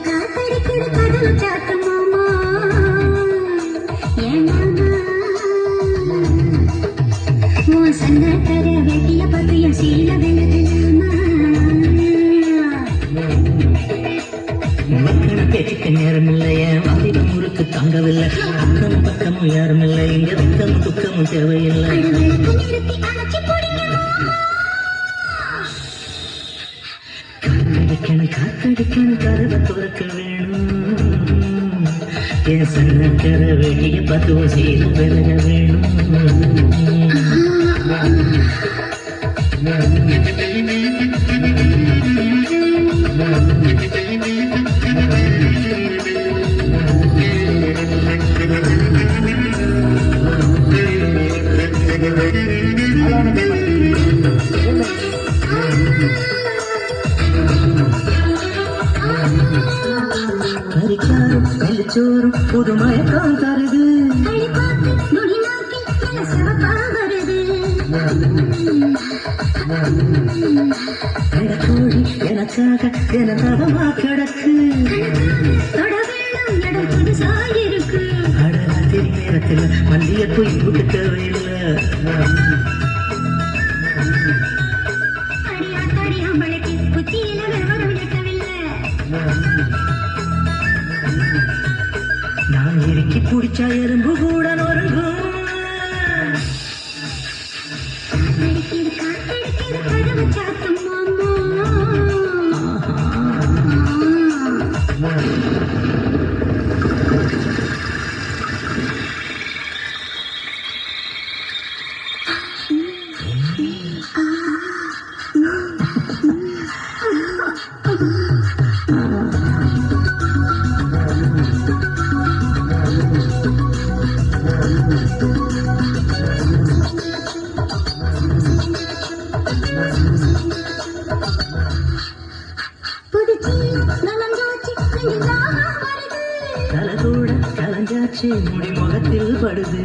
காத்தடிக்குது கதவு சாத்து மாமா ஏனாமா உன் சங்கத்தர வெட்டிய பத்திய சீல விழுகலாமா மக்கள் பேச்சுக்கு நேரம் இல்லையே வாலிபம் முறுக்கு தாங்கவில்லை அக்கமும் பக்கமும் யாரும் இல்லை இங்க வெக்கமும் துக்கமும் தேவையில்லை காத்தடிக்கணும் கதவை துறக்க வேணும் என் சங்கத்தர வெட்டிய பத்துவ சீல விலக வேணும் கரிக்காரும் நெல்லிச்சோறும் புதுமயக்கம் தருது கோழி எனக்காக என தடமா கிடக்கு அடராத்திரி நேரத்தில் மல்லிய போய் கூட்டு தேவையில்லை நான் இறுக்கி பிடிச்சா எறும்பு கூட நொறுங்கும் தலகூட கலஞ்சாச்சு முடி முகத்தில் படுது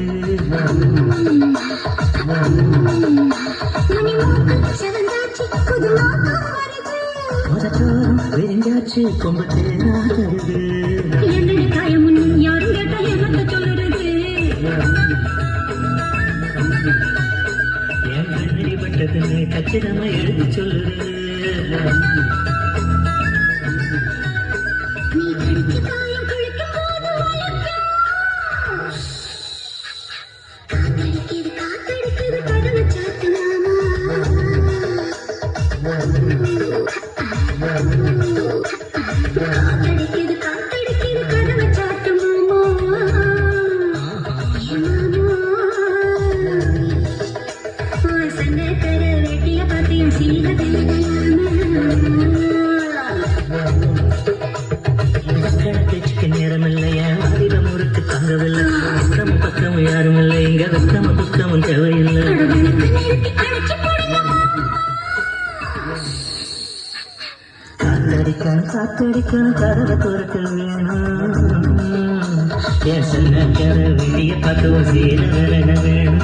முதத்தோறும் விரிஞ்சாச்சு கொம்பு தேனா தருது என் கண்ணடிப்பட்டதுன்னு கச்சிதமா எழுதி சொல்லுது பேச்சுக்கு நேரம் இல்லையா வாலிபம் முறுக்கு தாங்கவில்லை அக்கமும் பக்கமும் யாரும் இல்லை இங்க வெக்கமும் துக்கமும் தேவையில்லை காத்தடிக்கணும் கதவை துறக்க வேணும் என் சங்கர வெளிய பத்துவ சீர விலக வேணும்